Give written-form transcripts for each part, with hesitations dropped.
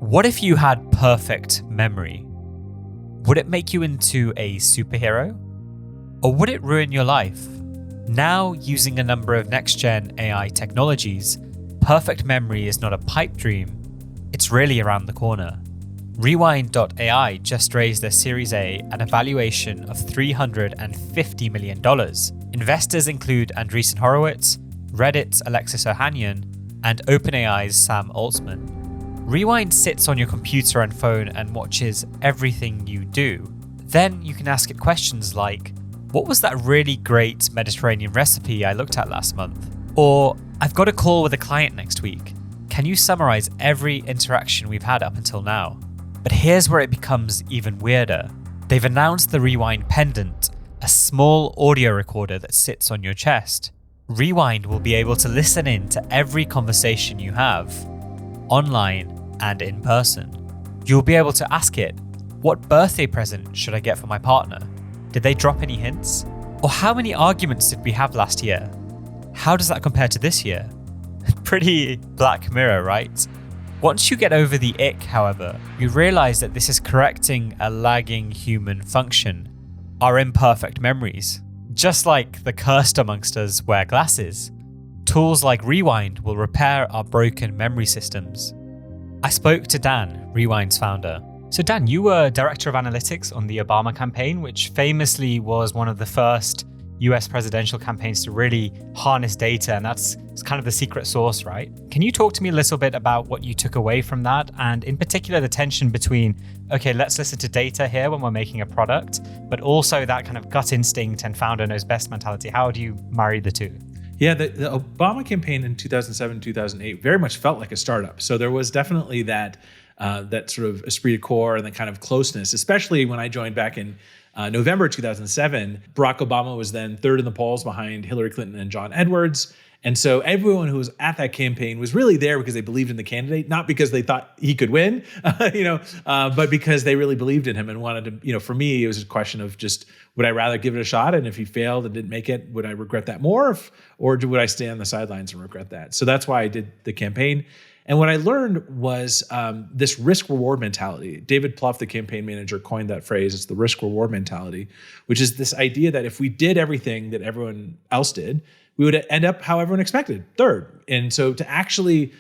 What if you had perfect memory? Would it make you into a superhero? Or would it ruin your life? Now, using a number of next-gen AI technologies, perfect memory is not a pipe dream, it's really around the corner. Rewind.ai just raised their Series A at a valuation of $350 million. Investors include Andreesen Horowitz, Reddit's Alexis Ohanian, and OpenAI's Sam Altman. Rewind sits on your computer and phone and watches everything you do. Then you can ask it questions like, what was that really great Mediterranean recipe I looked at last month? Or, I've got a call with a client next week. Can you summarize every interaction we've had up until now? But here's where it becomes even weirder. They've announced the Rewind Pendant, a small audio recorder that sits on your chest. Rewind will be able to listen in to every conversation you have, online and in person. You'll be able to ask it, what birthday present should I get for my partner? Did they drop any hints? Or how many arguments did we have last year? How does that compare to this year? Pretty Black Mirror, right? Once you get over the ick, however, you realize that this is correcting a lagging human function, our imperfect memories. Just like the cursed amongst us wear glasses, tools like Rewind will repair our broken memory systems. I spoke to Dan, Rewind's founder. So Dan, you were director of analytics on the Obama campaign, which famously was one of the first US presidential campaigns to really harness data, and it's kind of the secret sauce, right? Can you talk to me a little bit about what you took away from that, and in particular the tension between, okay, let's listen to data here when we're making a product, but also that kind of gut instinct and founder knows best mentality? How do you marry the two? Yeah, the Obama campaign in 2007, 2008 very much felt like a startup. So there was definitely that sort of esprit de corps and the kind of closeness, especially when I joined back in November 2007. Barack Obama was then third in the polls behind Hillary Clinton and John Edwards. And so everyone who was at that campaign was really there because they believed in the candidate, not because they thought he could win, but because they really believed in him and wanted to, for me, it was a question of just, would I rather give it a shot? And if he failed and didn't make it, would I regret that more? Or would I stay on the sidelines and regret that? So that's why I did the campaign. And what I learned was this risk-reward mentality. David Plouffe, the campaign manager, coined that phrase. It's the risk-reward mentality, which is this idea that if we did everything that everyone else did, we would end up how everyone expected, third. And so to actually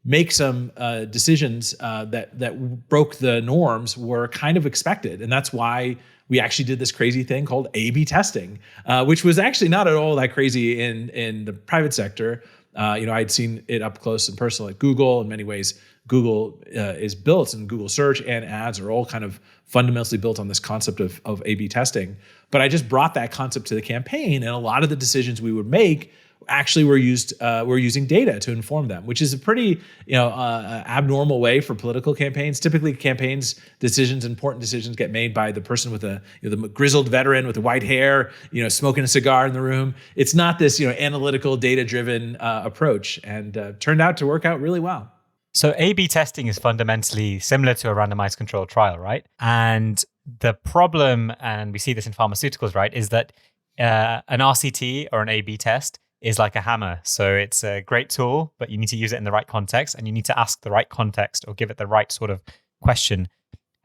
make some decisions that broke the norms were kind of expected. And that's why we actually did this crazy thing called A/B testing, which was actually not at all that crazy in the private sector. I'd seen it up close and personal at Google. In many ways, Google is built, and Google search and ads are all kind of fundamentally built on this concept of A/B testing. But I just brought that concept to the campaign, and a lot of the decisions we would make actually were using data to inform them, which is a pretty abnormal way for political campaigns. Typically, important decisions get made by the person with the grizzled veteran with the white hair, smoking a cigar in the room. It's not this analytical, data-driven approach, and turned out to work out really well. So A/B testing is fundamentally similar to a randomized controlled trial, right? And the problem, and we see this in pharmaceuticals, right, is that an RCT or an A/B test is like a hammer. So it's a great tool, but you need to use it in the right context, and you need to ask the right context or give it the right sort of question.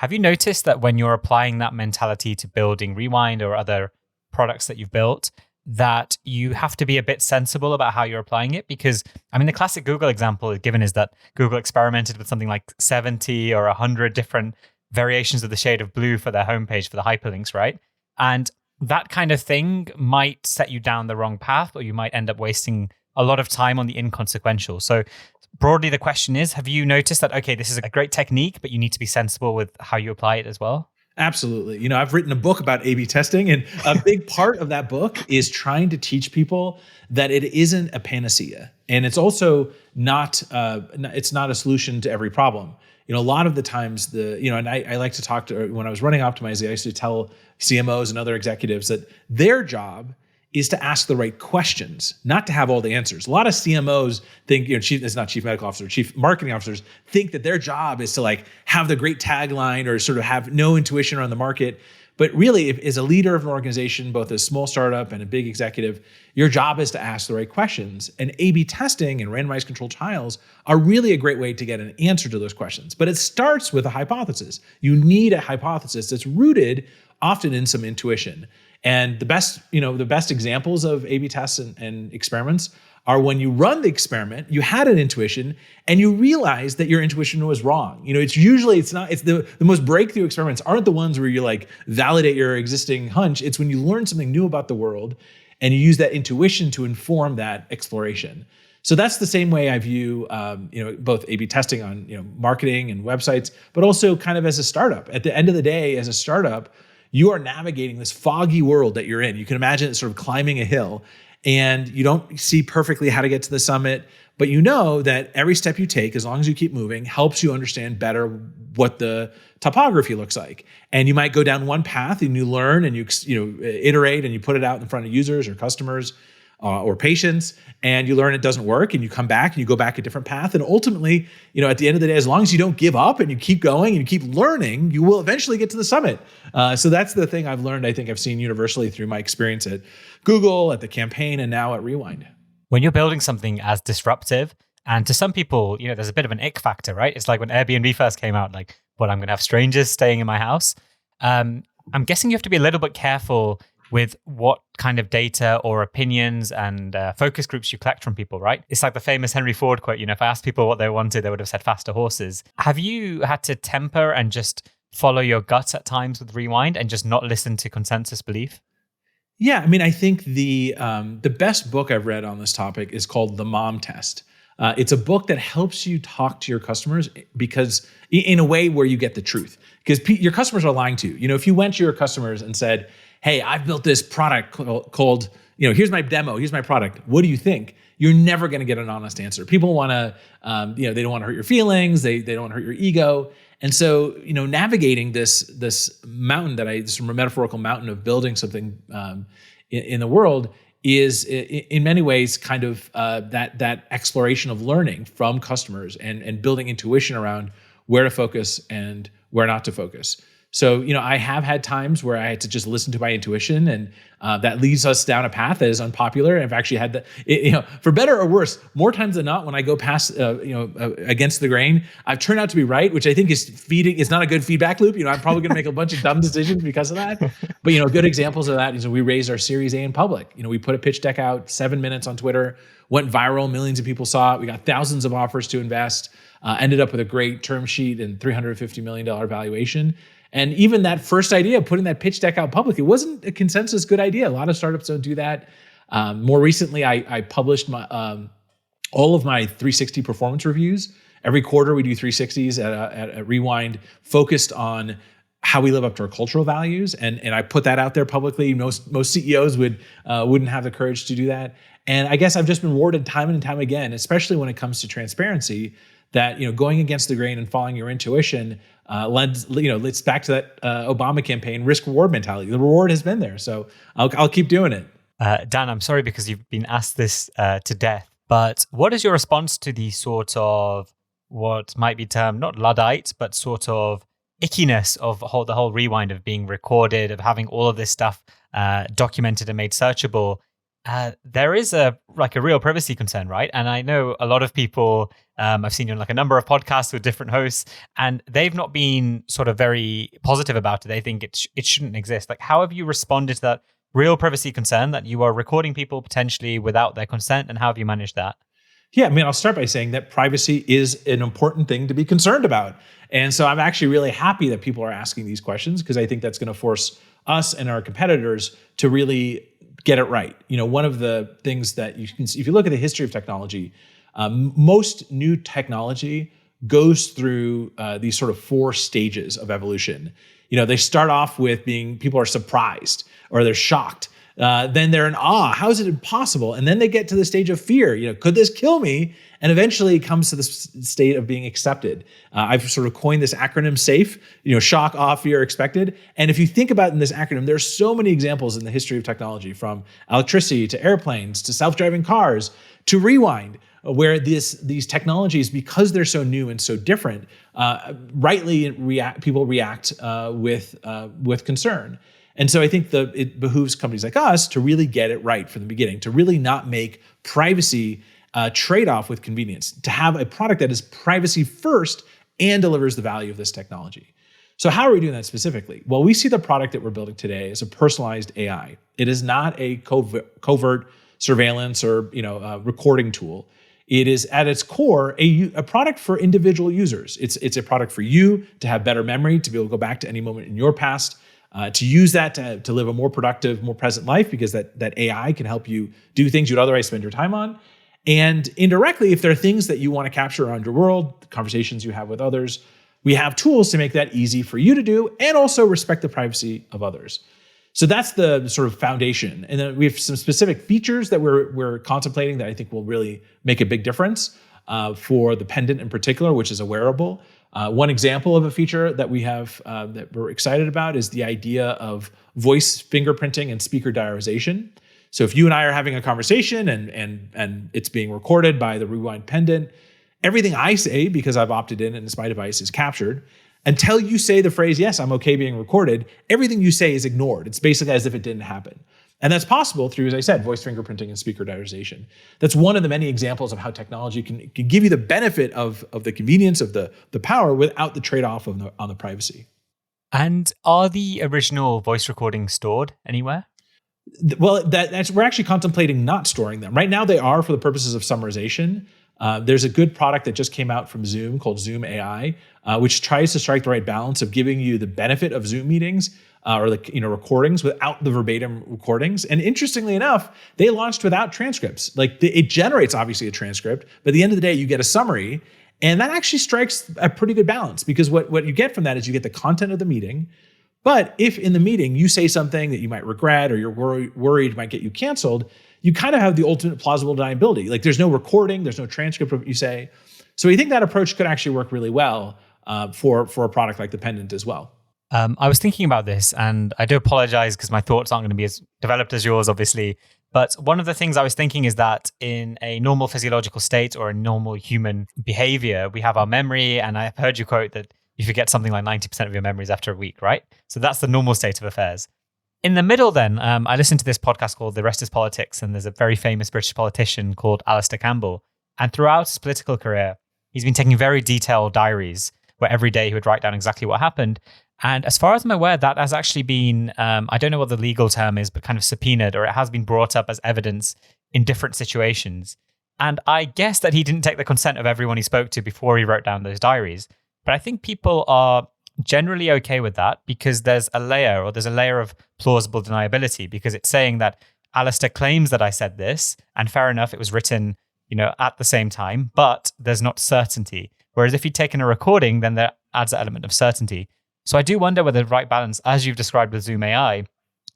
Have you noticed that when you're applying that mentality to building Rewind or other products that you've built, that you have to be a bit sensible about how you're applying it? Because, the classic Google example given is that Google experimented with something like 70 or 100 different variations of the shade of blue for their homepage for the hyperlinks, right? And that kind of thing might set you down the wrong path, or you might end up wasting a lot of time on the inconsequential. So broadly, the question is, have you noticed that, okay, this is a great technique, but you need to be sensible with how you apply it as well? Absolutely. I've written a book about A/B testing, and a big part of that book is trying to teach people that it isn't a panacea. And it's also not a solution to every problem. A lot of the times and I like to talk to, when I was running Optimizely, I used to tell CMOs and other executives that their job is to ask the right questions, not to have all the answers. A lot of CMOs think, chief medical officer, chief marketing officers think that their job is to have the great tagline or sort of have no intuition around the market. But really, if, as a leader of an organization, both a small startup and a big executive, your job is to ask the right questions. And A/B testing and randomized controlled trials are really a great way to get an answer to those questions. But it starts with a hypothesis. You need a hypothesis that's rooted often in some intuition. And the best examples of A/B tests and experiments are when you run the experiment, you had an intuition, and you realize that your intuition was wrong. It's the most breakthrough experiments aren't the ones where you like validate your existing hunch. It's when you learn something new about the world and you use that intuition to inform that exploration. So that's the same way I view both A/B testing on marketing and websites, but also kind of as a startup. At the end of the day, as a startup, you are navigating this foggy world that you're in. You can imagine it sort of climbing a hill, and you don't see perfectly how to get to the summit, but you know that every step you take, as long as you keep moving, helps you understand better what the topography looks like. And you might go down one path and you learn and you iterate and you put it out in front of users or customers or patients, and you learn it doesn't work, and you come back and you go back a different path. And ultimately, at the end of the day, as long as you don't give up and you keep going and you keep learning, you will eventually get to the summit. So that's the thing I've learned, I think I've seen universally through my experience at Google, at the campaign, and now at Rewind. When you're building something as disruptive, and to some people, there's a bit of an ick factor, right? It's like when Airbnb first came out, like, I'm going to have strangers staying in my house. I'm guessing you have to be a little bit careful with what kind of data or opinions and focus groups you collect from people, right? It's like the famous Henry Ford quote, if I asked people what they wanted, they would have said faster horses. Have you had to temper and just follow your guts at times with Rewind and just not listen to consensus belief? Yeah, I think the best book I've read on this topic is called The Mom Test. It's a book that helps you talk to your customers because in a way where you get the truth. Because your customers are lying to you. If you went to your customers and said, hey, I've built this product called, here's my demo, here's my product, what do you think? You're never going to get an honest answer. People want to, they don't want to hurt your feelings, they don't want to hurt your ego. And so, navigating this mountain this metaphorical mountain of building something in the world is in many ways kind of that exploration of learning from customers and building intuition around where to focus and where not to focus. So, I have had times where I had to just listen to my intuition, and that leads us down a path that is unpopular. And I've actually had for better or worse, more times than not, when I go past, against the grain, I've turned out to be right, which I think is not a good feedback loop. I'm probably going to make a bunch of dumb decisions because of that. But, good examples of that is we raised our Series A in public. We put a pitch deck out, 7 minutes on Twitter, went viral, millions of people saw it. We got thousands of offers to invest, ended up with a great term sheet and $350 million valuation. And even that first idea, putting that pitch deck out public, it wasn't a consensus good idea. A lot of startups don't do that. More recently, I published all of my 360 performance reviews. Every quarter, we do 360s at Rewind, focused on how we live up to our cultural values, and I put that out there publicly. Most CEOs wouldn't have the courage to do that. And I guess I've just been rewarded time and time again, especially when it comes to transparency, that going against the grain and following your intuition leads back to that Obama campaign risk-reward mentality. The reward has been there, so I'll keep doing it. Dan, I'm sorry because you've been asked this to death, but what is your response to the sort of what might be termed not Luddite, but sort of ickiness of the whole Rewind, of being recorded, of having all of this stuff documented and made searchable? There is a real privacy concern, right? And I know a lot of people, I've seen you on a number of podcasts with different hosts, and they've not been sort of very positive about it. They think it shouldn't exist. How have you responded to that real privacy concern that you are recording people potentially without their consent, and how have you managed that? Yeah, I'll start by saying that privacy is an important thing to be concerned about. And so I'm actually really happy that people are asking these questions, because I think that's going to force us and our competitors to really get it right. One of the things that you can see, if you look at the history of technology, most new technology goes through these sort of 4 stages of evolution. They start off with people are surprised or they're shocked. Then they're in awe. How is it impossible? And then they get to the stage of fear. Could this kill me? And eventually it comes to the state of being accepted. I've sort of coined this acronym SAFE, shock, awe, fear, expected. And if you think about in this acronym, there's so many examples in the history of technology, from electricity to airplanes to self-driving cars to Rewind, where these technologies, because they're so new and so different, people react with concern. And so I think it behooves companies like us to really get it right from the beginning, to really not make privacy trade-off with convenience, to have a product that is privacy first and delivers the value of this technology. So how are we doing that specifically? Well, we see the product that we're building today as a personalized AI. It is not a covert surveillance or recording tool. It is at its core a product for individual users. It's a product for you to have better memory, to be able to go back to any moment in your past, to use that to live a more productive, more present life, because that AI can help you do things you'd otherwise spend your time on. And indirectly, if there are things that you want to capture around your world, conversations you have with others, we have tools to make that easy for you to do and also respect the privacy of others. So that's the sort of foundation. And then we have some specific features that we're contemplating that I think will really make a big difference for the Pendant in particular, which is a wearable. One example of a feature that we have that we're excited about is the idea of voice fingerprinting and speaker diarization. So if you and I are having a conversation and it's being recorded by the Rewind Pendant, everything I say, because I've opted in and it's my device, is captured. Until you say the phrase, yes, I'm okay being recorded, everything you say is ignored. It's basically as if it didn't happen. And that's possible through, as I said, voice fingerprinting and speaker diarization. That's one of the many examples of how technology can give you the benefit of the convenience of the power without the trade-off on the privacy. And are the original voice recordings stored anywhere? Well, we're actually contemplating not storing them. Right now they are for the purposes of summarization. There's a good product that just came out from Zoom called Zoom AI, which tries to strike the right balance of giving you the benefit of Zoom meetings or recordings without the verbatim recordings. And interestingly enough, they launched without transcripts. It generates obviously a transcript, but at the end of the day, you get a summary, and that actually strikes a pretty good balance, because what you get from that is you get the content of the meeting. But if in the meeting you say something that you might regret or you're worried might get you canceled, you kind of have the ultimate plausible deniability. There's no recording, there's no transcript of what you say. So we think that approach could actually work really well for a product like the Pendant as well. I was thinking about this, and I do apologize because my thoughts aren't going to be as developed as yours, obviously. But one of the things I was thinking is that in a normal physiological state or a normal human behavior, we have our memory, and I've heard you quote that you forget something like 90% of your memories after a week, right? So that's the normal state of affairs. In the middle then, I listened to this podcast called The Rest is Politics, and there's a very famous British politician called Alistair Campbell. And throughout his political career, he's been taking very detailed diaries where every day he would write down exactly what happened. And as far as I'm aware, that has actually been, I don't know what the legal term is, but kind of subpoenaed, or it has been brought up as evidence in different situations. And I guess that he didn't take the consent of everyone he spoke to before he wrote down those diaries. But I think people are generally okay with that because there's a layer of plausible deniability, because it's saying that Alistair claims that I said this, and fair enough, it was written, at the same time, but there's not certainty. Whereas if you'd taken a recording, then that adds an element of certainty. So I do wonder whether the right balance, as you've described with Zoom AI,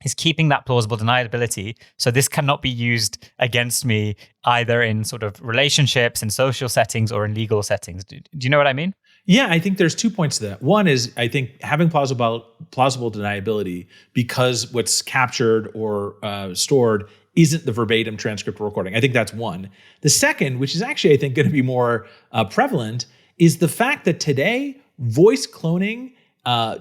is keeping that plausible deniability. So this cannot be used against me either in sort of relationships, in social settings, or in legal settings. Do you know what I mean? Yeah, I think there's 2 points to that. One is, I think having plausible deniability because what's captured or stored isn't the verbatim transcript or recording. I think that's one. The second, which is actually, I think, going to be more prevalent, is the fact that today voice cloning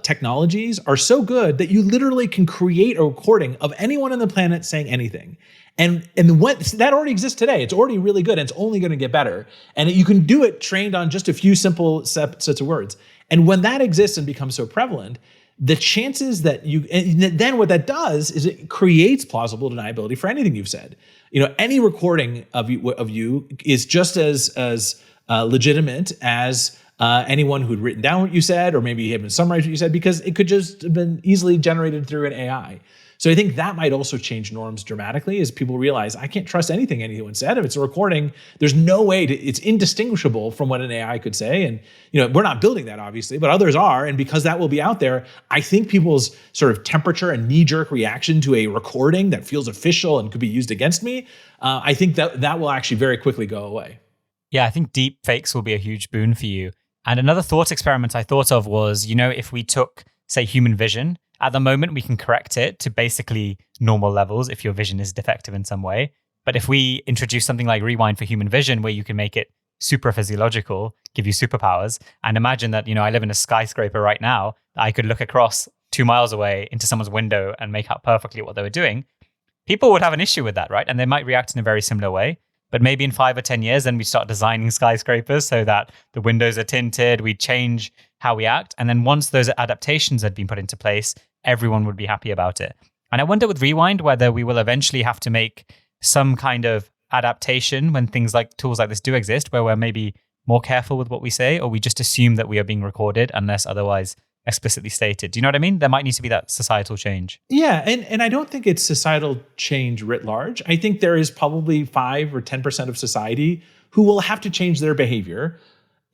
technologies are so good that you literally can create a recording of anyone on the planet saying anything. And what that already exists today. It's already really good, and it's only going to get better. And you can do it trained on just a few simple sets of words. And when that exists and becomes so prevalent, the chances that then what that does is it creates plausible deniability for anything you've said. Any recording of you is just as legitimate as anyone who'd written down what you said, or maybe even summarized what you said, because it could just have been easily generated through an AI. So I think that might also change norms dramatically as people realize I can't trust anything anyone said. If it's a recording, there's no way it's indistinguishable from what an AI could say. And we're not building that obviously, but others are. And because that will be out there, I think people's sort of temperature and knee-jerk reaction to a recording that feels official and could be used against me, I think that will actually very quickly go away. Yeah, I think deep fakes will be a huge boon for you. And another thought experiment I thought of was, if we took, say, human vision. At the moment, we can correct it to basically normal levels if your vision is defective in some way. But if we introduce something like Rewind for human vision, where you can make it super physiological, give you superpowers, and imagine that, I live in a skyscraper right now, I could look across 2 miles away into someone's window and make out perfectly what they were doing, people would have an issue with that, right? And they might react in a very similar way. But maybe in 5 or 10 years, then we start designing skyscrapers so that the windows are tinted, we change how we act. And then once those adaptations had been put into place, everyone would be happy about it. And I wonder with Rewind whether we will eventually have to make some kind of adaptation when tools like this do exist, where we're maybe more careful with what we say, or we just assume that we are being recorded unless otherwise explicitly stated. Do you know what I mean? There might need to be that societal change. Yeah, and I don't think it's societal change writ large. I think there is probably 5 or 10% of society who will have to change their behavior.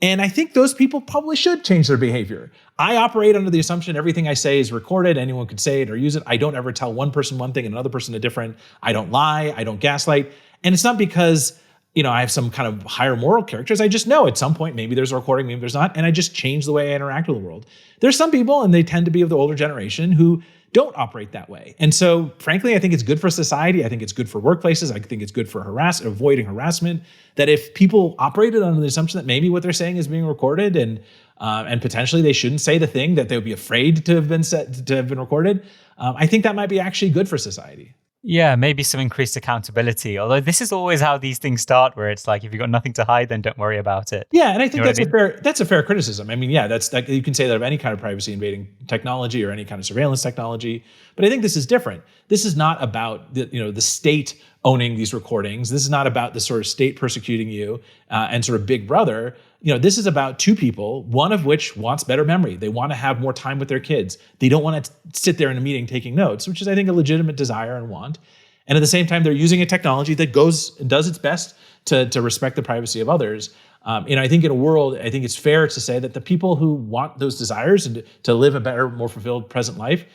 And I think those people probably should change their behavior. I operate under the assumption everything I say is recorded. Anyone could say it or use it. I don't ever tell one person one thing and another person a different. I don't lie. I don't gaslight. And it's not because I have some kind of higher moral characters. I just know at some point, maybe there's a recording, maybe there's not. And I just change the way I interact with the world. There's some people, and they tend to be of the older generation, who don't operate that way. And so frankly, I think it's good for society. I think it's good for workplaces. I think it's good for avoiding harassment, that if people operated under the assumption that maybe what they're saying is being recorded and potentially they shouldn't say the thing that they would be afraid to have been recorded, I think that might be actually good for society. Yeah, maybe some increased accountability. Although this is always how these things start, where it's like, if you've got nothing to hide, then don't worry about it. Yeah, and I think that's a fair criticism. I mean, yeah, that's like, you can say that of any kind of privacy invading technology or any kind of surveillance technology. But I think this is different. This is not about the state owning these recordings. This is not about the sort of state persecuting you and sort of Big Brother. This is about two people, one of which wants better memory. They want to have more time with their kids. They don't want to sit there in a meeting taking notes, which is, I think, a legitimate desire and want. And at the same time, they're using a technology that goes and does its best to respect the privacy of others. I think in a world, I think it's fair to say that the people who want those desires and to live a better, more fulfilled present life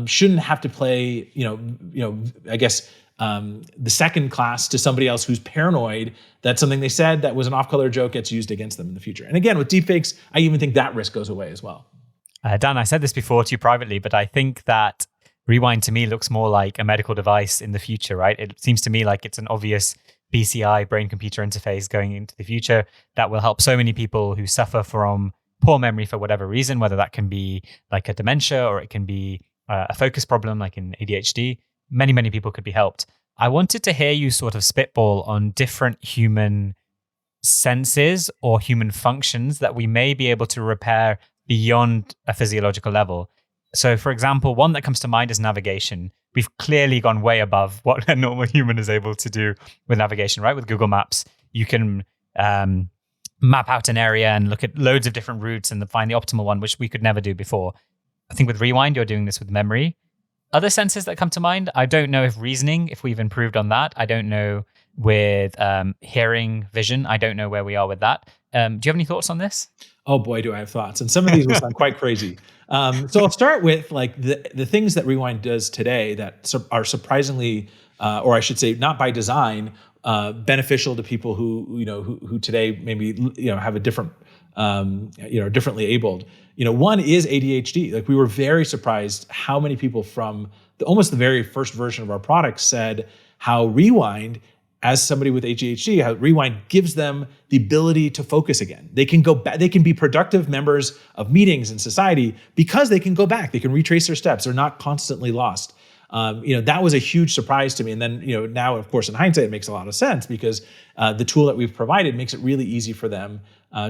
shouldn't have to play, I guess, the second class to somebody else who's paranoid that something they said that was an off-color joke gets used against them in the future. And again, with deepfakes, I even think that risk goes away as well. Dan, I said this before to you privately, but I think that Rewind to me looks more like a medical device in the future, right? It seems to me like it's an obvious BCI, brain-computer interface, going into the future that will help so many people who suffer from poor memory for whatever reason, whether that can be like a dementia or it can be a focus problem like in ADHD. Many, many people could be helped. I wanted to hear you sort of spitball on different human senses or human functions that we may be able to repair beyond a physiological level. So, for example, one that comes to mind is navigation. We've clearly gone way above what a normal human is able to do with navigation, right? With Google Maps, you can map out an area and look at loads of different routes and find the optimal one, which we could never do before. I think with Rewind, you're doing this with memory. Other senses that come to mind, I don't know if reasoning, if we've improved on that. I don't know with hearing, vision. I don't know where we are with that. Do you have any thoughts on this? Oh boy, do I have thoughts. And some of these will sound quite crazy. So I'll start with like the things that Rewind does today that are surprisingly, or I should say not by design, beneficial to people who today maybe have a different, differently abled. One is ADHD. Like, we were very surprised how many people from almost the very first version of our product said how Rewind, as somebody with ADHD, how Rewind gives them the ability to focus again. They can go back, they can be productive members of meetings in society because they can go back, they can retrace their steps, they're not constantly lost. That was a huge surprise to me. And then, now, of course, in hindsight, it makes a lot of sense because the tool that we've provided makes it really easy for them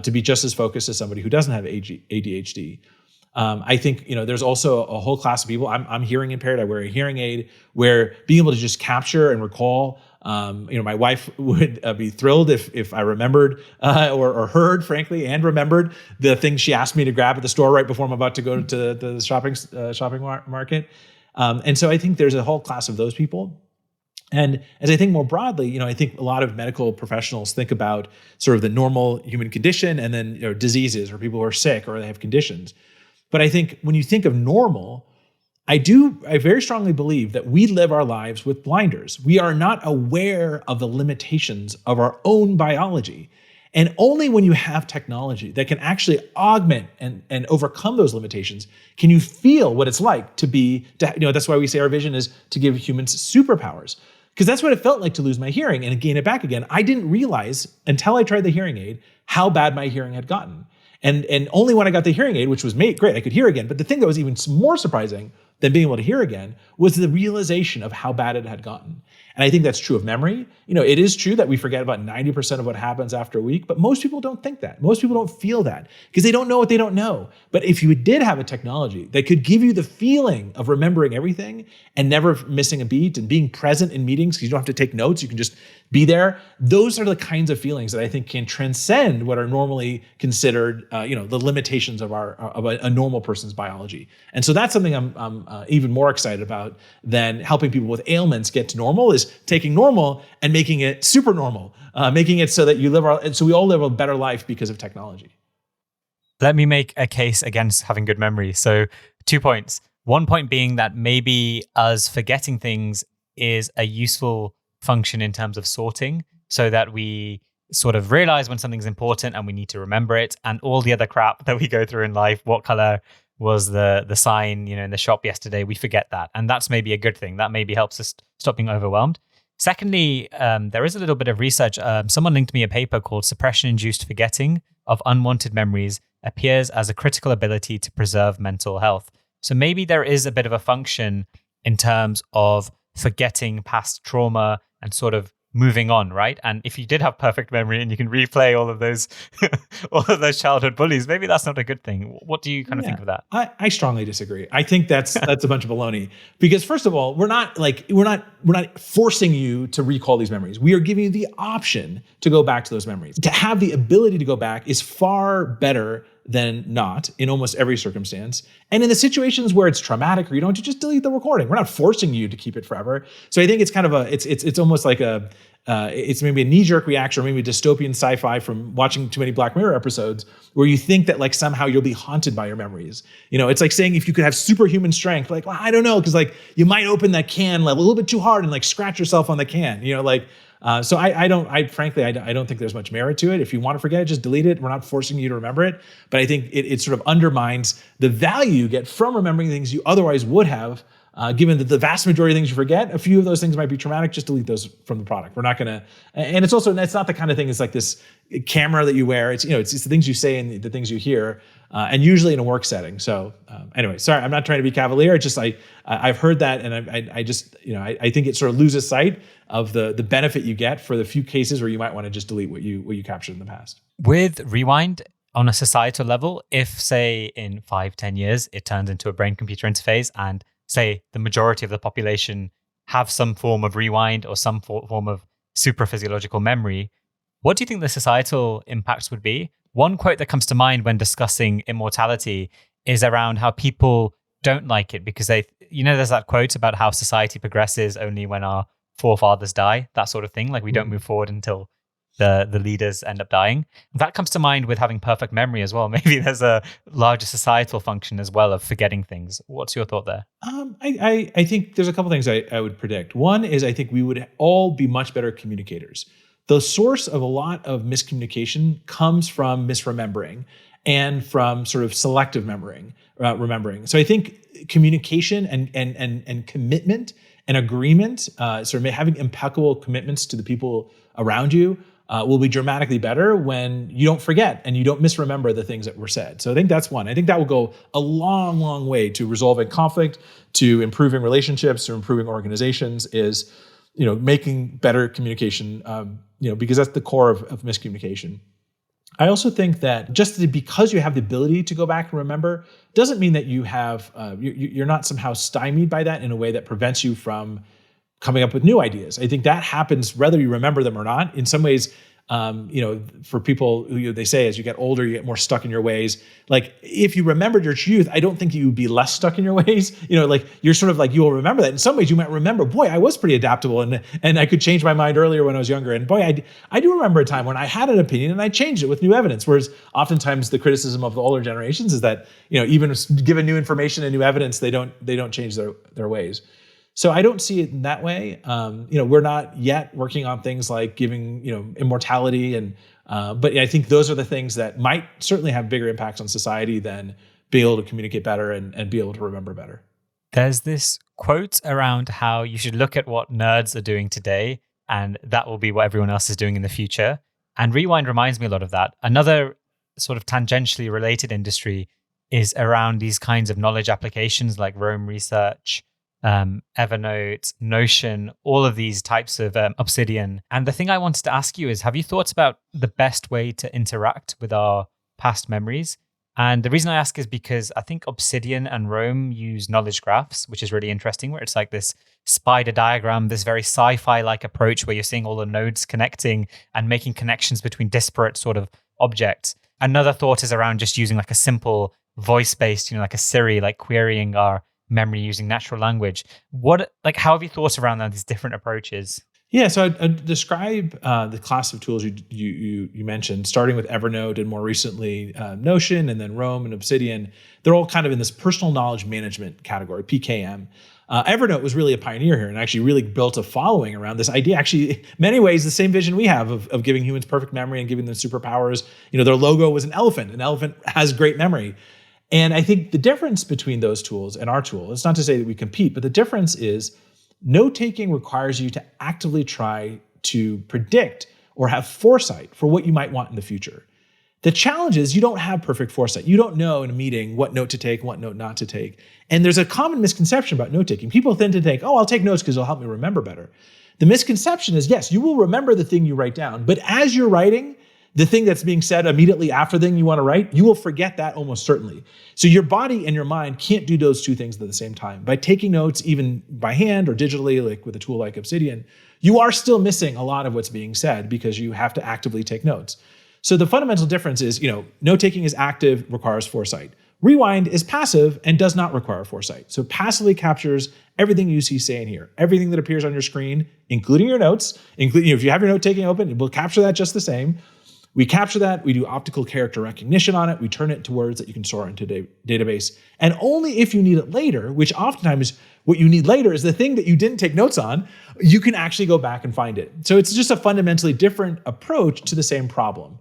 to be just as focused as somebody who doesn't have ADHD. I think, there's also a whole class of people. I'm hearing impaired. I wear a hearing aid, where being able to just capture and recall My wife would be thrilled if I remembered or heard, frankly, and remembered the things she asked me to grab at the store right before I'm about to go to the shopping market. And so I think there's a whole class of those people. And as I think more broadly, I think a lot of medical professionals think about sort of the normal human condition and then diseases or people who are sick or they have conditions. But I think when you think of normal, I very strongly believe that we live our lives with blinders. We are not aware of the limitations of our own biology. And only when you have technology that can actually augment and overcome those limitations can you feel what it's like that's why we say our vision is to give humans superpowers. Because that's what it felt like to lose my hearing and gain it back again. I didn't realize until I tried the hearing aid how bad my hearing had gotten. And only when I got the hearing aid, which was great, I could hear again. But the thing that was even more surprising than being able to hear again was the realization of how bad it had gotten. And I think that's true of memory. It is true that we forget about 90% of what happens after a week, but most people don't think that. Most people don't feel that because they don't know what they don't know. But if you did have a technology that could give you the feeling of remembering everything and never missing a beat and being present in meetings because you don't have to take notes, you can just be there. Those are the kinds of feelings that I think can transcend what are normally considered, the limitations of a normal person's biology. And so that's something I'm even more excited about than helping people with ailments get to normal is taking normal and making it super normal, making it so that we all live a better life because of technology. Let me make a case against having good memory. So 2 points. One point being that maybe us forgetting things is a useful function in terms of sorting so that we sort of realize when something's important and we need to remember it, and all the other crap that we go through in life. What color was the sign, in the shop yesterday? We forget that. And that's maybe a good thing. That maybe helps us stop being overwhelmed. Secondly, there is a little bit of research. Someone linked me a paper called Suppression-Induced Forgetting of Unwanted Memories Appears as a Critical Ability to Preserve Mental Health. So maybe there is a bit of a function in terms of forgetting past trauma and sort of moving on, right? And if you did have perfect memory and you can replay all of those childhood bullies, maybe that's not a good thing. What do you kind of think of that? I strongly disagree. I think that's a bunch of baloney. Because first of all, we're not forcing you to recall these memories. We are giving you the option to go back to those memories. To have the ability to go back is far better than not in almost every circumstance. And in the situations where it's traumatic or you don't, you just delete the recording. We're not forcing you to keep it forever. So I think it's kind of it's almost like it's maybe a knee-jerk reaction or maybe dystopian sci-fi from watching too many Black Mirror episodes where you think that like somehow you'll be haunted by your memories. It's like saying if you could have superhuman strength, like, well, I don't know, because like you might open that can a little bit too hard and like scratch yourself on the can, So I don't think there's much merit to it. If you want to forget it, just delete it. We're not forcing you to remember it. But I think it sort of undermines the value you get from remembering things you otherwise would have, given that the vast majority of things you forget, a few of those things might be traumatic, just delete those from the product. We're not going to, and it's not the kind of thing, it's like this camera that you wear. It's the things you say and the things you hear, and usually in a work setting. So anyway, sorry, I'm not trying to be cavalier. It's just, I've heard that and I think it sort of loses sight of the benefit you get for the few cases where you might want to just delete what you captured in the past. With Rewind, on a societal level, if say in 5-10 years, it turns into a brain-computer interface and say the majority of the population have some form of rewind or some form of supraphysiological memory, what do you think the societal impacts would be? One quote that comes to mind when discussing immortality is around how people don't like it because there's that quote about how society progresses only when our forefathers die, that sort of thing. Like we don't move forward until the leaders end up dying. That comes to mind with having perfect memory as well. Maybe there's a larger societal function as well of forgetting things. What's your thought there? I think there's a couple things I would predict. One is I think we would all be much better communicators. The source of a lot of miscommunication comes from misremembering and from sort of selective remembering. So I think communication and commitment and agreement, sort of having impeccable commitments to the people around you, will be dramatically better when you don't forget and you don't misremember the things that were said. So I think that's one. I think that will go a long, long way to resolving conflict, to improving relationships, to improving organizations, is, making better communication, because that's the core of miscommunication. I also think that because you have the ability to go back and remember doesn't mean that you have, you're not somehow stymied by that in a way that prevents you from coming up with new ideas. I think that happens whether you remember them or not. In some ways, for people who they say as you get older, you get more stuck in your ways. Like if you remembered your youth, I don't think you would be less stuck in your ways. Like you're sort of like, you will remember that. In some ways you might remember, boy, I was pretty adaptable and I could change my mind earlier when I was younger. And boy, I do remember a time when I had an opinion and I changed it with new evidence. Whereas oftentimes the criticism of the older generations is that, even given new information and new evidence, they don't change their ways. So I don't see it in that way. We're not yet working on things like giving, immortality, but I think those are the things that might certainly have bigger impacts on society than being able to communicate better and be able to remember better. There's this quote around how you should look at what nerds are doing today, and that will be what everyone else is doing in the future. And Rewind reminds me a lot of that. Another sort of tangentially related industry is around these kinds of knowledge applications like Rome Research, Evernote, Notion, all of these types of Obsidian. And the thing I wanted to ask you is, have you thought about the best way to interact with our past memories? And the reason I ask is because I think Obsidian and Rome use knowledge graphs, which is really interesting, where it's like this spider diagram, this very sci-fi-like approach where you're seeing all the nodes connecting and making connections between disparate sort of objects. Another thought is around just using like a simple voice-based, like a Siri, like querying our memory using natural language. How have you thought around these different approaches? Yeah, so I'd describe the class of tools you mentioned, starting with Evernote and more recently Notion, and then Rome and Obsidian. They're all kind of in this personal knowledge management category, PKM. Evernote was really a pioneer here and actually really built a following around this idea. Actually, in many ways, the same vision we have of giving humans perfect memory and giving them superpowers. Their logo was an elephant. An elephant has great memory. And I think the difference between those tools and our tool, it's not to say that we compete, but the difference is note-taking requires you to actively try to predict or have foresight for what you might want in the future. The challenge is you don't have perfect foresight. You don't know in a meeting what note to take, what note not to take. And there's a common misconception about note-taking. People tend to think, I'll take notes because it'll help me remember better. The misconception is, yes, you will remember the thing you write down, but as you're writing, the thing that's being said immediately after the thing you want to write, you will forget that almost certainly. So your body and your mind can't do those two things at the same time. By taking notes, even by hand or digitally, like with a tool like Obsidian, you are still missing a lot of what's being said because you have to actively take notes. So the fundamental difference is, note-taking is active, requires foresight. Rewind is passive and does not require foresight. So passively captures everything you see, say, and hear. Everything that appears on your screen, including your notes, including if you have your note-taking open, it will capture that just the same. We capture that, we do optical character recognition on it, we turn it to words that you can store into a database. And only if you need it later, which oftentimes what you need later is the thing that you didn't take notes on, you can actually go back and find it. So it's just a fundamentally different approach to the same problem,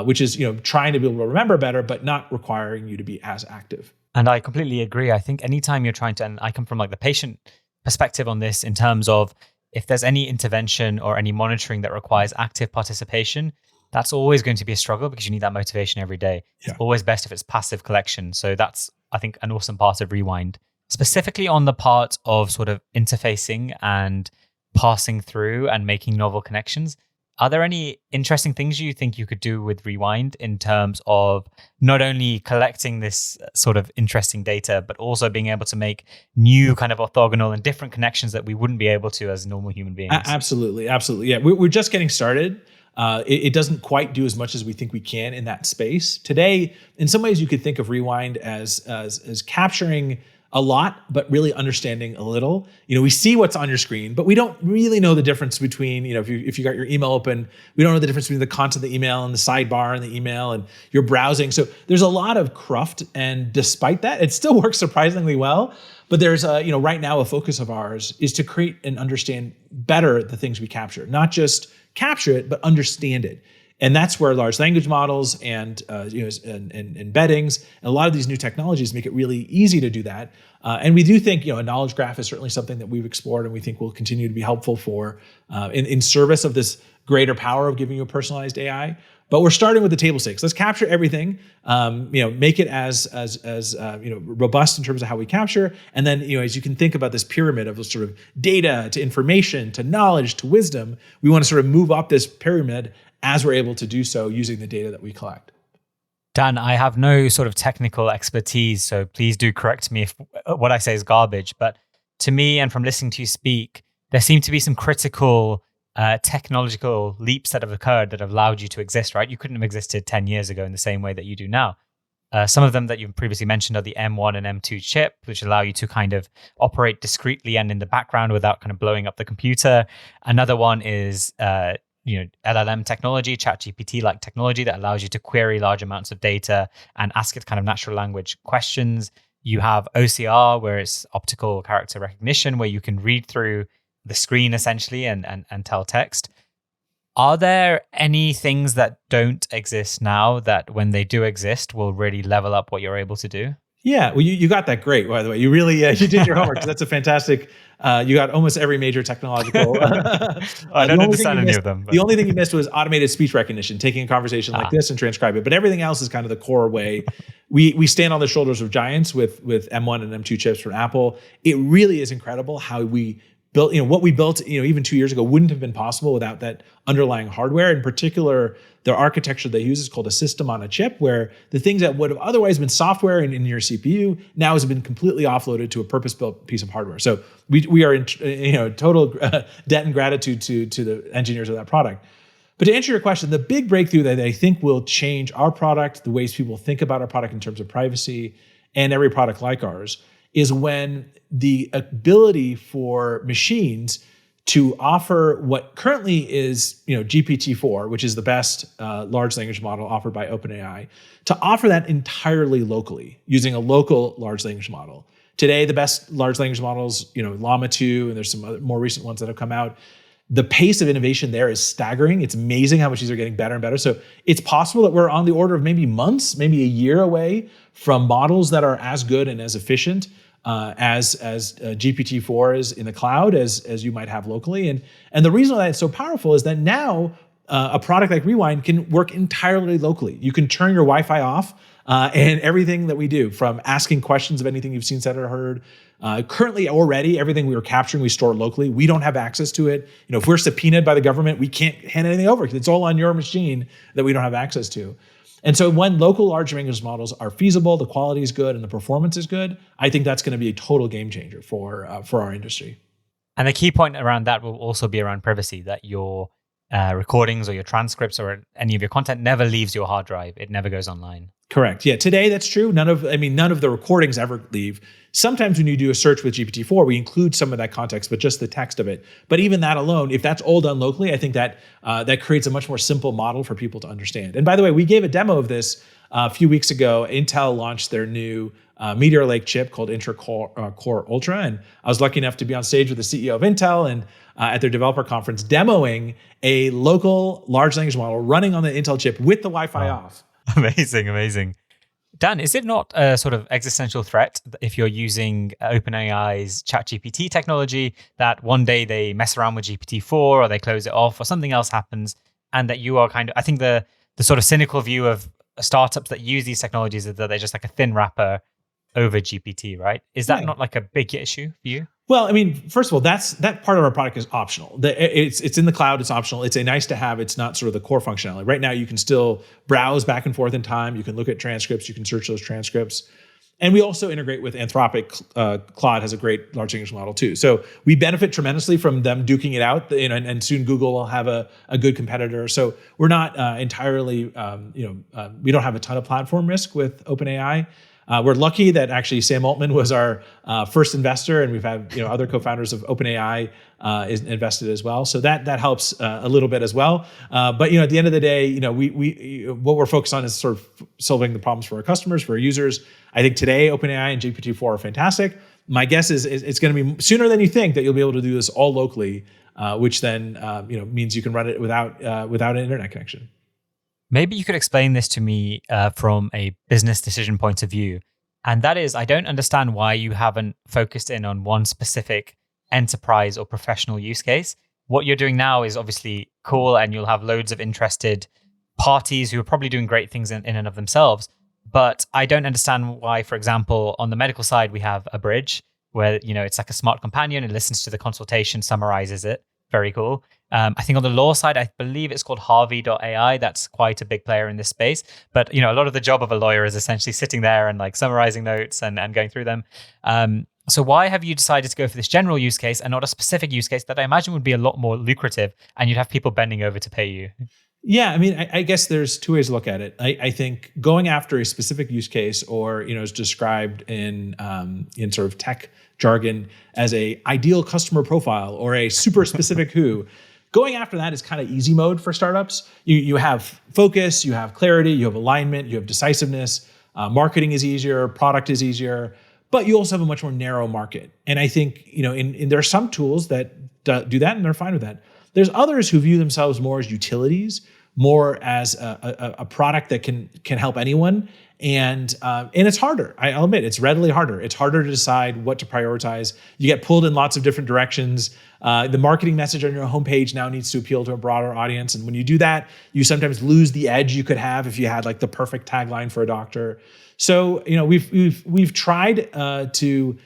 which is trying to be able to remember better, but not requiring you to be as active. And I completely agree. I think anytime you're trying to, and I come from like the patient perspective on this in terms of if there's any intervention or any monitoring that requires active participation, that's always going to be a struggle because you need that motivation every day. Yeah. It's always best if it's passive collection. So that's, I think, an awesome part of Rewind. Specifically on the part of sort of interfacing and passing through and making novel connections, are there any interesting things you think you could do with Rewind in terms of not only collecting this sort of interesting data, but also being able to make new kind of orthogonal and different connections that we wouldn't be able to as normal human beings? Absolutely. Yeah, we're just getting started. It doesn't quite do as much as we think we can in that space. Today, in some ways, you could think of Rewind as capturing a lot, but really understanding a little. We see what's on your screen, but we don't really know the difference between, if you got your email open, we don't know the difference between the content of the email and the sidebar in the email and you're browsing. So there's a lot of cruft, and despite that, it still works surprisingly well. But there's right now a focus of ours is to create and understand better the things we capture, not just capture it, but understand it. And that's where large language models and embeddings and a lot of these new technologies make it really easy to do that. And we do think a knowledge graph is certainly something that we've explored and we think will continue to be helpful for in service of this greater power of giving you a personalized AI. But we're starting with the table stakes. Let's capture everything, make it as robust in terms of how we capture. And then, as you can think about this pyramid of sort of data to information to knowledge to wisdom, we want to sort of move up this pyramid as we're able to do so using the data that we collect. Dan, I have no sort of technical expertise, so please do correct me if what I say is garbage. But to me, and from listening to you speak, there seem to be some critical technological leaps that have occurred that have allowed you to exist, right? You couldn't have existed 10 years ago in the same way that you do now. Some of them that you've previously mentioned are the M1 and M2 chip, which allow you to kind of operate discreetly and in the background without kind of blowing up the computer. Another one is LLM technology, ChatGPT-like technology that allows you to query large amounts of data and ask it kind of natural language questions. You have OCR, where it's optical character recognition, where you can read through the screen essentially and tell text. Are there any things that don't exist now that when they do exist will really level up what you're able to do? Yeah, well, you got that great, by the way. You really you did your homework. That's a fantastic. You got almost every major technological. I don't understand any of them. The only thing you missed was automated speech recognition, taking a conversation like this and transcribe it. But everything else is kind of the core way. We stand on the shoulders of giants with M1 and M2 chips from Apple. It really is incredible how we built, what we built, even 2 years ago wouldn't have been possible without that underlying hardware. In particular, the architecture they use is called a system on a chip, where the things that would have otherwise been software in your CPU now has been completely offloaded to a purpose-built piece of hardware. So we are in total debt and gratitude to the engineers of that product. But to answer your question, the big breakthrough that I think will change our product, the ways people think about our product in terms of privacy, and every product like ours, is when the ability for machines to offer what currently is, GPT-4, which is the best large language model offered by OpenAI, to offer that entirely locally using a local large language model. Today, the best large language models, Llama 2, and there's some other more recent ones that have come out. The pace of innovation there is staggering. It's amazing how much these are getting better and better. So it's possible that we're on the order of maybe months, maybe a year away from models that are as good and as efficient as GPT-4 is in the cloud as you might have locally. And the reason why it's so powerful is that now a product like Rewind can work entirely locally. You can turn your Wi-Fi off and everything that we do, from asking questions of anything you've seen, said, or heard. Currently, already, everything we are capturing, we store locally. We don't have access to it. If we're subpoenaed by the government, we can't hand anything over because it's all on your machine that we don't have access to. And so when local large language models are feasible, the quality is good, and the performance is good, I think that's going to be a total game changer for our industry. And the key point around that will also be around privacy, that your recordings or your transcripts or any of your content never leaves your hard drive. It never goes online. Correct. Yeah, today that's true. None of the recordings ever leave. Sometimes when you do a search with GPT-4, we include some of that context, but just the text of it. But even that alone, if that's all done locally, I think that that creates a much more simple model for people to understand. And by the way, we gave a demo of this a few weeks ago. Intel launched their new Meteor Lake chip called Core Ultra, and I was lucky enough to be on stage with the CEO of Intel and at their developer conference demoing a local large language model running on the Intel chip with the Wi-Fi off. Amazing. Dan, is it not a sort of existential threat if you're using OpenAI's ChatGPT technology that one day they mess around with GPT-4 or they close it off or something else happens, and that you are I think the sort of cynical view of startups that use these technologies is that they're just like a thin wrapper over GPT, right? Is that not like a big issue for you? Well, first of all, that part of our product is optional. It's in the cloud. It's optional. It's a nice to have. It's not sort of the core functionality. Right now, you can still browse back and forth in time. You can look at transcripts. You can search those transcripts. And we also integrate with Anthropic. Claude has a great large language model too. So we benefit tremendously from them duking it out. And soon Google will have a good competitor. So we're not entirely, we don't have a ton of platform risk with OpenAI. We're lucky that actually Sam Altman was our first investor, and we've had other co-founders of OpenAI is invested as well. So that helps a little bit as well. But at the end of the day, we what we're focused on is sort of solving the problems for our customers, for our users. I think today OpenAI and GPT-4 are fantastic. My guess is it's going to be sooner than you think that you'll be able to do this all locally, which then means you can run it without an internet connection. Maybe you could explain this to me from a business decision point of view. And that is, I don't understand why you haven't focused in on one specific enterprise or professional use case. What you're doing now is obviously cool, and you'll have loads of interested parties who are probably doing great things in and of themselves. But I don't understand why, for example, on the medical side, we have a bridge where, it's like a smart companion. It listens to the consultation, summarizes it. Very cool. I think on the law side, I believe it's called Harvey.ai. That's quite a big player in this space. But, a lot of the job of a lawyer is essentially sitting there and like summarizing notes and going through them. So why have you decided to go for this general use case and not a specific use case that I imagine would be a lot more lucrative and you'd have people bending over to pay you? Yeah, I mean, I guess there's two ways to look at it. I think going after a specific use case, or as described in sort of tech jargon as a ideal customer profile or a super specific who, going after that is kind of easy mode for startups. You have focus, you have clarity, you have alignment, you have decisiveness. Marketing is easier, product is easier, but you also have a much more narrow market. And I think there are some tools that do that, and they're fine with that. There's others who view themselves more as utilities, more as a product that can help anyone, and it's harder. I'll admit, it's readily harder. It's harder to decide what to prioritize. You get pulled in lots of different directions. The marketing message on your homepage now needs to appeal to a broader audience, and when you do that, you sometimes lose the edge you could have if you had like the perfect tagline for a doctor. So we've tried to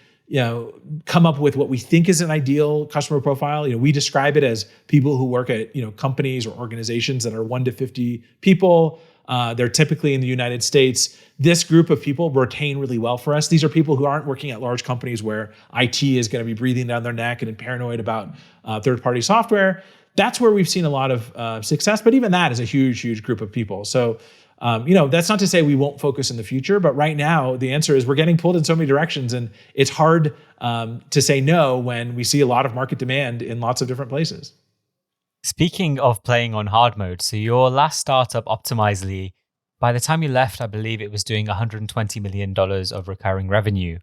come up with what we think is an ideal customer profile. We describe it as people who work at companies or organizations that are 1 to 50 people. They're typically in the United States. This group of people retain really well for us. These are people who aren't working at large companies where IT is going to be breathing down their neck and paranoid about third-party software. That's where we've seen a lot of success, but even that is a huge, huge group of people. So that's not to say we won't focus in the future, but right now the answer is we're getting pulled in so many directions, and it's hard to say no when we see a lot of market demand in lots of different places. Speaking of playing on hard mode, so your last startup, Optimizely, by the time you left, I believe it was doing $120 million of recurring revenue.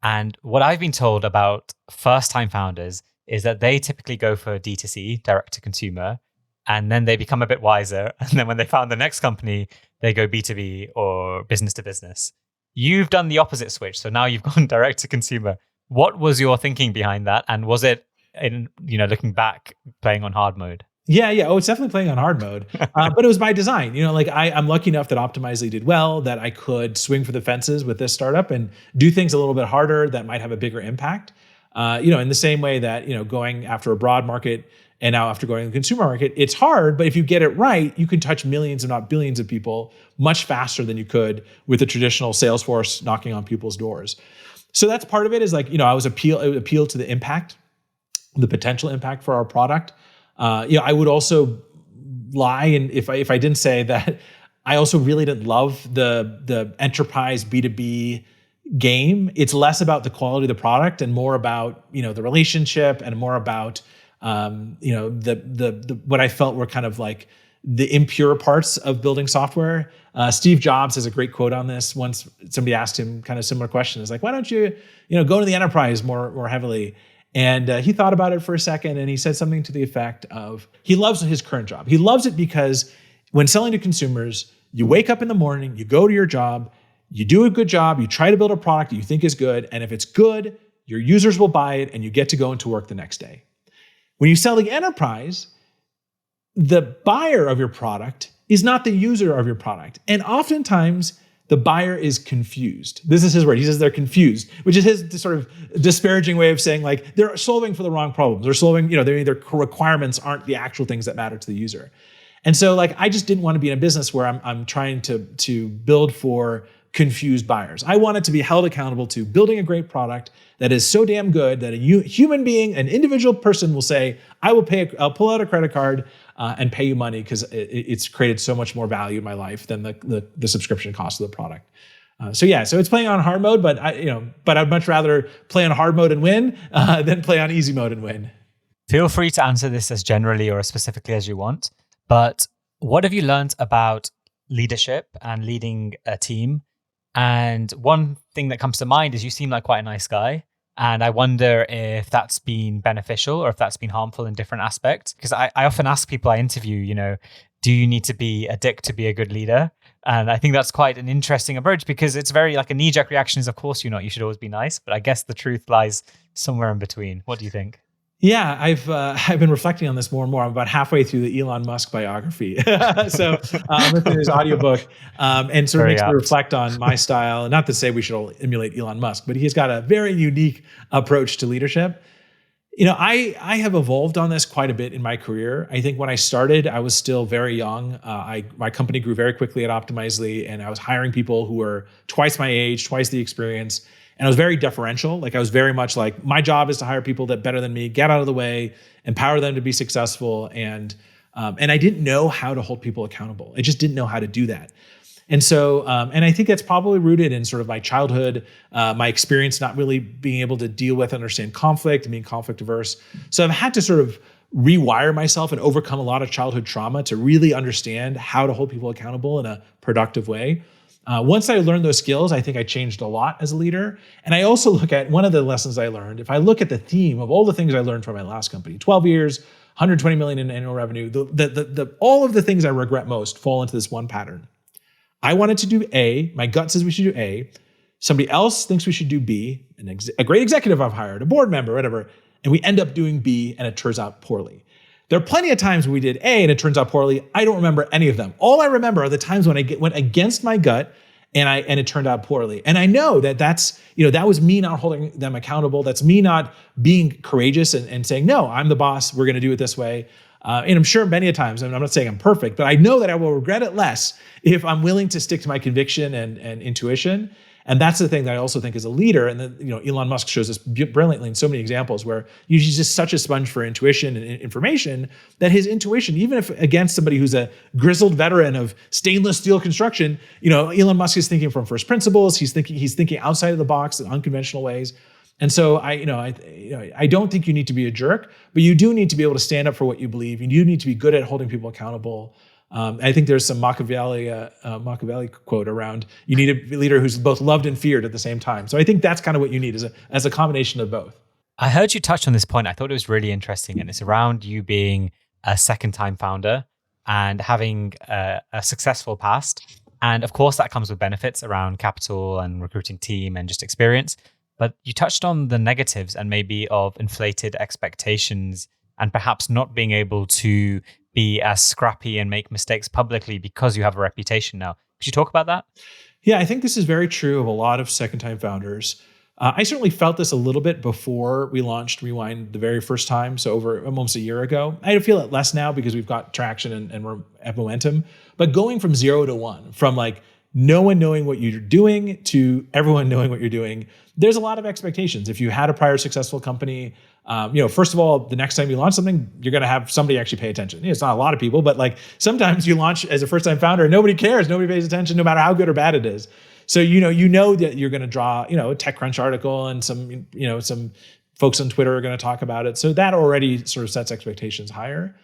And what I've been told about first-time founders is that they typically go for D2C, direct to consumer, and then they become a bit wiser. And then when they found the next company, they go B2B or business to business. You've done the opposite switch. So now you've gone direct to consumer. What was your thinking behind that? And was it, looking back, playing on hard mode? Yeah. Oh, it's definitely playing on hard mode, but it was by design. I'm lucky enough that Optimizely did well, that I could swing for the fences with this startup and do things a little bit harder that might have a bigger impact. In the same way that, going after a broad market and now after going to the consumer market, it's hard, but if you get it right, you can touch millions, if not billions of people much faster than you could with a traditional sales force knocking on people's doors. So that's part of it is I was appeal to the impact, the potential impact for our product. I would also lie, and if I didn't say that, I also really didn't love the enterprise B2B game. It's less about the quality of the product and more about the relationship, and more about the what I felt were kind of like the impure parts of building software. Steve Jobs has a great quote on this. Once somebody asked him kind of similar question, is like, why don't you go into the enterprise more heavily? And he thought about it for a second, and he said something to the effect of, he loves his current job. He loves it because when selling to consumers, you wake up in the morning, you go to your job, you do a good job, you try to build a product that you think is good, and if it's good, your users will buy it, and you get to go into work the next day. When you sell the enterprise, the buyer of your product is not the user of your product. And oftentimes, the buyer is confused. This is his word. He says they're confused, which is his sort of disparaging way of saying they're solving for the wrong problems. They're solving, their requirements aren't the actual things that matter to the user. And so I just didn't want to be in a business where I'm trying to build for confused buyers. I wanted to be held accountable to building a great product that is so damn good that a human being, an individual person will say, I'll pull out a credit card and pay you money because it's created so much more value in my life than the subscription cost of the product. So it's playing on hard mode, but I'd much rather play on hard mode and win than play on easy mode and win. Feel free to answer this as generally or as specifically as you want. But what have you learned about leadership and leading a team? And one thing that comes to mind is you seem like quite a nice guy. And I wonder if that's been beneficial or if that's been harmful in different aspects. Because I often ask people I interview, do you need to be a dick to be a good leader? And I think that's quite an interesting approach because it's very like a knee-jerk reaction is, of course you're not. You should always be nice. But I guess the truth lies somewhere in between. What do you think? Yeah, I've been reflecting on this more and more. I'm about halfway through the Elon Musk biography. So I'm listening to his audiobook and sort of makes me reflect on my style. And not to say we should all emulate Elon Musk, but he's got a very unique approach to leadership. I have evolved on this quite a bit in my career. I think when I started, I was still very young. My company grew very quickly at Optimizely, and I was hiring people who were twice my age, twice the experience. And I was very deferential. Like I was very much like, my job is to hire people that better than me, get out of the way, empower them to be successful. And I didn't know how to hold people accountable. I just didn't know how to do that. And so, and I think that's probably rooted in sort of my childhood, my experience not really being able to deal with, understand conflict and being conflict averse. So I've had to sort of rewire myself and overcome a lot of childhood trauma to really understand how to hold people accountable in a productive way. Once I learned those skills, I think I changed a lot as a leader. And I also look at one of the lessons I learned, if I look at the theme of all the things I learned from my last company, 12 years, 120 million in annual revenue, all of the things I regret most fall into this one pattern. I wanted to do A, my gut says we should do A, somebody else thinks we should do B, a great executive I've hired, a board member, whatever, and we end up doing B and it turns out poorly. There are plenty of times when we did A and it turns out poorly. I don't remember any of them. All I remember are the times when I went against my gut and it turned out poorly. And I know that was me not holding them accountable. That's me not being courageous and saying, no, I'm the boss. We're going to do it this way. And I'm sure many a times, and I'm not saying I'm perfect, but I know that I will regret it less if I'm willing to stick to my conviction and intuition. And that's the thing that I also think as a leader, and Elon Musk shows this brilliantly in so many examples where he's just such a sponge for intuition and information that his intuition, even if against somebody who's a grizzled veteran of stainless steel construction, Elon Musk is thinking from first principles. He's thinking outside of the box in unconventional ways. And so I don't think you need to be a jerk, but you do need to be able to stand up for what you believe. You do need to be good at holding people accountable. I think there's some Machiavelli quote around, you need a leader who's both loved and feared at the same time. So I think that's kind of what you need as a combination of both. I heard you touch on this point. I thought it was really interesting. And it's around you being a second-time founder and having a successful past. And of course, that comes with benefits around capital and recruiting team and just experience. But you touched on the negatives and maybe of inflated expectations and perhaps not being able to be as scrappy and make mistakes publicly because you have a reputation now. Could you talk about that? Yeah, I think this is very true of a lot of second-time founders. I certainly felt this a little bit before we launched Rewind the very first time, so over almost a year ago. I feel it less now because we've got traction and we're at momentum. But going from 0 to 1, from like no one knowing what you're doing to everyone knowing what you're doing, there's a lot of expectations. If you had a prior successful company, first of all, the next time you launch something, you're going to have somebody actually pay attention. It's not a lot of people, but like sometimes you launch as a first-time founder, nobody cares, nobody pays attention, no matter how good or bad it is. So you know that you're going to draw, a TechCrunch article and some folks on Twitter are going to talk about it. So that already sort of sets expectations higher.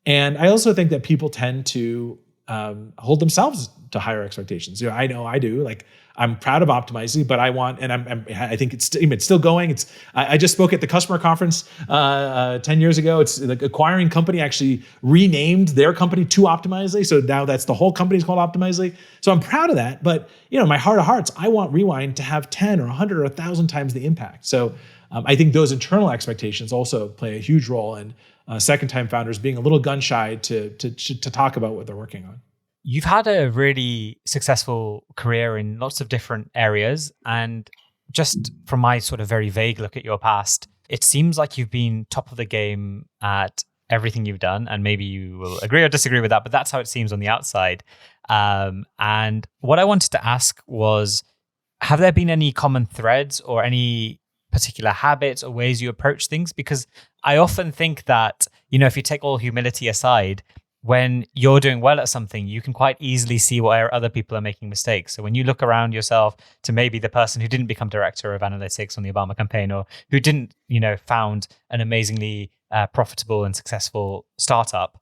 And I also think that people tend to hold themselves to higher expectations. I know I do. Like I'm proud of Optimizely, but I think it's still going. I just spoke at the customer conference 10 years ago. It's the acquiring company actually renamed their company to Optimizely. So now that's the whole company's called Optimizely. So I'm proud of that. But my heart of hearts, I want Rewind to have 10 or 100 or 1,000 times the impact. So I think those internal expectations also play a huge role in second-time founders being a little gun shy to talk about what they're working on. You've had a really successful career in lots of different areas. And just from my sort of very vague look at your past, it seems like you've been top of the game at everything you've done. And maybe you will agree or disagree with that, but that's how it seems on the outside. And what I wanted to ask was, have there been any common threads or any particular habits or ways you approach things? Because I often think that, if you take all humility aside, when you're doing well at something, you can quite easily see where other people are making mistakes. So when you look around yourself to maybe the person who didn't become director of analytics on the Obama campaign, or who didn't, found an amazingly profitable and successful startup,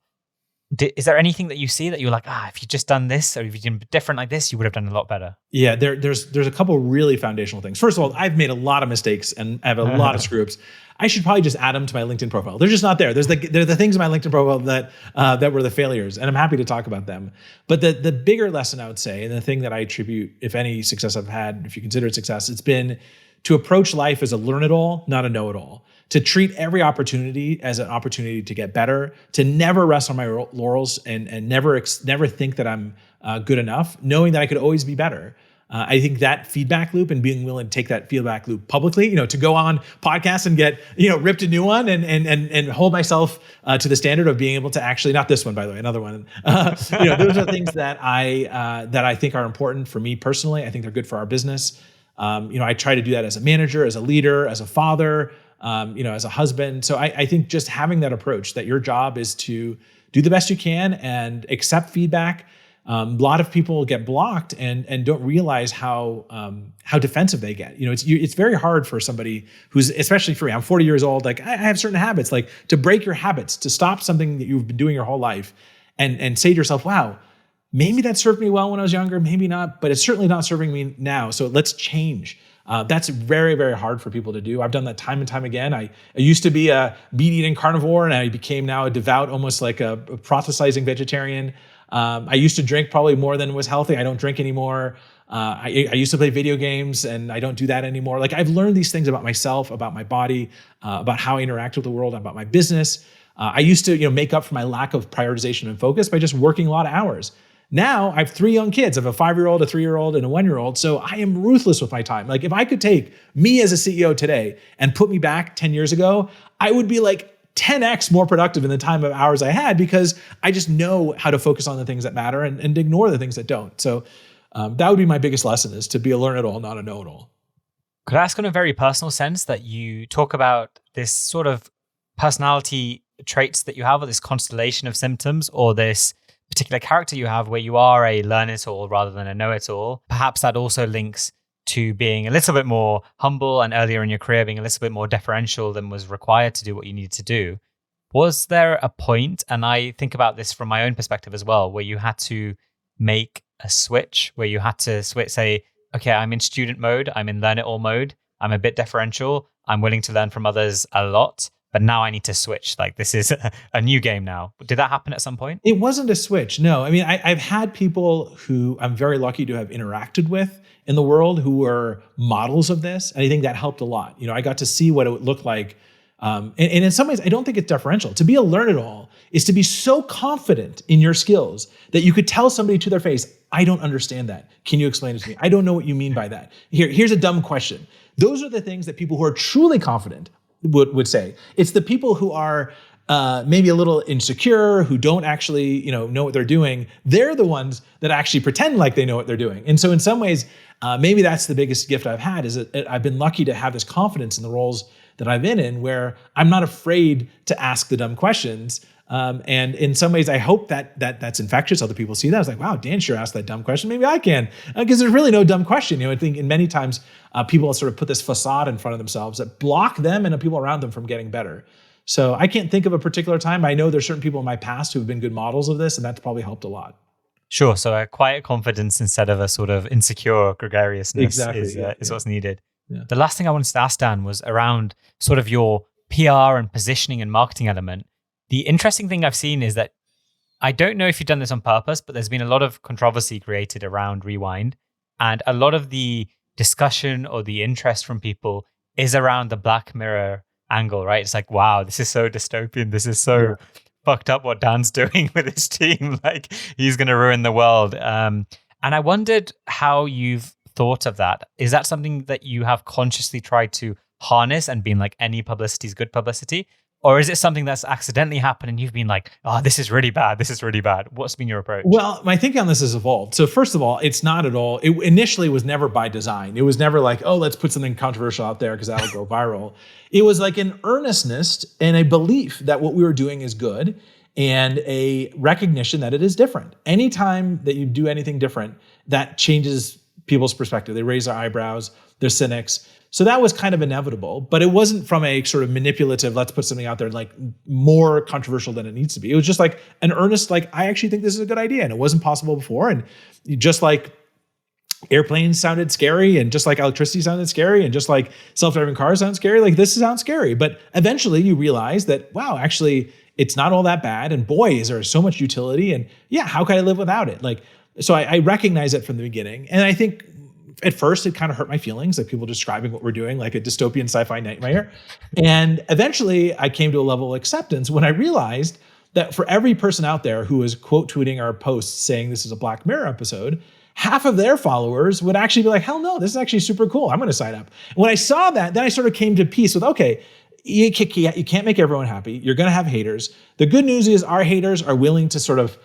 is there anything that you see that you're like, if you just done this, or if you done different like this, you would have done a lot better? Yeah, there's a couple really foundational things. First of all, I've made a lot of mistakes and I have a lot of screw-ups. I should probably just add them to my LinkedIn profile. They're just not there. They're the things in my LinkedIn profile that were the failures, and I'm happy to talk about them. But the bigger lesson I would say, and the thing that I attribute, if any success I've had, if you consider it success, it's been to approach life as a learn-it-all, not a know-it-all. To treat every opportunity as an opportunity to get better, to never rest on my laurels and never think that I'm good enough, knowing that I could always be better. I think that feedback loop and being willing to take that feedback loop publicly, to go on podcasts and get, ripped a new one and hold myself to the standard of being able to actually, not this one, by the way, another one. Those are things that I think are important for me personally. I think they're good for our business. I try to do that as a manager, as a leader, as a father, as a husband. So I think just having that approach that your job is to do the best you can and accept feedback. A lot of people get blocked and don't realize how defensive they get. It's very hard for somebody who's, especially for me, I'm 40 years old. Like I have certain habits, like to break your habits, to stop something that you've been doing your whole life, and say to yourself, "Wow, maybe that served me well when I was younger, maybe not, but it's certainly not serving me now. So let's change." That's very, very hard for people to do. I've done that time and time again. I used to be a meat-eating carnivore, and I became now a devout, almost like a proselytizing vegetarian. I used to drink probably more than was healthy. I don't drink anymore. I used to play video games, and I don't do that anymore. Like I've learned these things about myself, about my body, about how I interact with the world, about my business. I used to, make up for my lack of prioritization and focus by just working a lot of hours. Now I have 3 young kids. I have a 5-year-old, a 3-year-old, and a 1-year-old. So I am ruthless with my time. Like if I could take me as a CEO today and put me back 10 years ago, I would be like 10x more productive in the time of hours I had, because I just know how to focus on the things that matter and ignore the things that don't. So that would be my biggest lesson, is to be a learn-it-all, not a know-it-all. Could I ask in a very personal sense that you talk about this sort of personality traits that you have, or this constellation of symptoms, or this particular character you have where you are a learn-it-all rather than a know-it-all? Perhaps that also links to being a little bit more humble, and earlier in your career being a little bit more deferential than was required to do what you needed to do. Was there a point, and I think about this from my own perspective as well, where you had to make a switch, where you had to say, okay, I'm in student mode, I'm in learn-it-all mode, I'm a bit deferential, I'm willing to learn from others a lot, but now I need to switch. Like this is a new game now. Did that happen at some point? It wasn't a switch, no. I mean, I've had people who I'm very lucky to have interacted with in the world who were models of this. And I think that helped a lot. I got to see what it would look like. And in some ways, I don't think it's deferential. To be a learn-it-all is to be so confident in your skills that you could tell somebody to their face, I don't understand that. Can you explain it to me? I don't know what you mean by that. Here's a dumb question. Those are the things that people who are truly confident would say. It's the people who are maybe a little insecure, who don't actually know what they're doing. They're the ones that actually pretend like they know what they're doing. And so in some ways, maybe that's the biggest gift I've had, is that I've been lucky to have this confidence in the roles that I've been in, where I'm not afraid to ask the dumb questions. And in some ways, I hope that's infectious. Other people see that. I was like, wow, Dan sure asked that dumb question. Maybe I can, because there's really no dumb question. I think in many times people sort of put this facade in front of themselves that block them and the people around them from getting better. So I can't think of a particular time. I know there's certain people in my past who have been good models of this, and that's probably helped a lot. Sure. So a quiet confidence instead of a sort of insecure gregariousness is what's needed. Yeah. The last thing I wanted to ask, Dan, was around sort of your PR and positioning and marketing element. The interesting thing I've seen is that, I don't know if you've done this on purpose, but there's been a lot of controversy created around Rewind, and a lot of the discussion or the interest from people is around the Black Mirror angle, right? It's like, wow, this is so dystopian. This is so fucked up what Dan's doing with his team. Like he's going to ruin the world. And I wondered how you've thought of that. Is that something that you have consciously tried to harness and been like, any publicity is good publicity? Or is it something that's accidentally happened and you've been like, oh, this is really bad. This is really bad. What's been your approach? Well, my thinking on this has evolved. So first of all, it's not at all, it initially was never by design. It was never like, oh, let's put something controversial out there because that'll go viral. It was like an earnestness and a belief that what we were doing is good, and a recognition that it is different. Anytime that you do anything different, that changes people's perspective. They raise their eyebrows, they're cynics. So that was kind of inevitable, but it wasn't from a sort of manipulative, let's put something out there like more controversial than it needs to be. It was just like an earnest, like, I actually think this is a good idea, and it wasn't possible before. And just like airplanes sounded scary, and just like electricity sounded scary, and just like self-driving cars sound scary, like this sounds scary. But eventually you realize that, wow, actually it's not all that bad. And boy, is there so much utility. And yeah, how can I live without it? Like, so I recognize it from the beginning. And I think at first it kind of hurt my feelings, like people describing what we're doing like a dystopian sci-fi nightmare. And eventually I came to a level of acceptance when I realized that for every person out there who is quote tweeting our posts saying this is a Black Mirror episode, half of their followers would actually be like, hell no, this is actually super cool. I'm going to sign up. And when I saw that, then I sort of came to peace with, okay, you can't make everyone happy. You're going to have haters. The good news is our haters are willing to sort of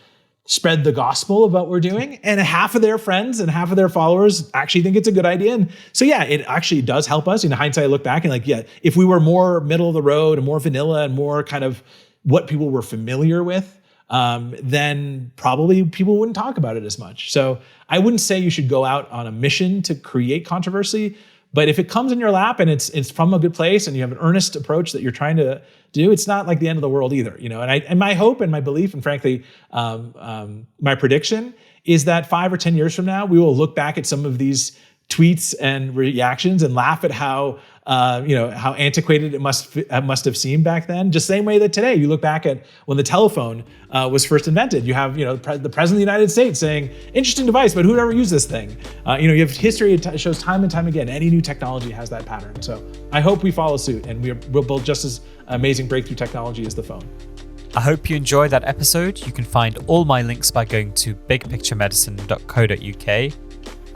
spread the gospel of what we're doing, and half of their friends and half of their followers actually think it's a good idea. And so, yeah, it actually does help us. In hindsight, I look back and if we were more middle of the road and more vanilla and more kind of what people were familiar with, then probably people wouldn't talk about it as much. So I wouldn't say you should go out on a mission to create controversy, but if it comes in your lap and it's from a good place and you have an earnest approach that you're trying to do, it's not like the end of the world either, And my hope and my belief, and frankly, my prediction is that 5 or 10 years from now, we will look back at some of these tweets and reactions and laugh at how antiquated it must have seemed back then. Just same way that today you look back at when the telephone was first invented. You have the president of the United States saying, "Interesting device, but who'd ever use this thing?" You have history. It shows time and time again. Any new technology has that pattern. So I hope we follow suit and we'll build just as amazing breakthrough technology as the phone. I hope you enjoyed that episode. You can find all my links by going to bigpicturemedicine.co.uk.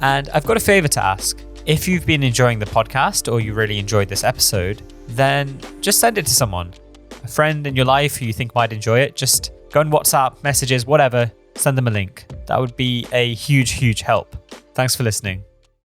And I've got a favor to ask. If you've been enjoying the podcast or you really enjoyed this episode, then just send it to someone, a friend in your life who you think might enjoy it. Just go on WhatsApp, messages, whatever, send them a link. That would be a huge, huge help. Thanks for listening.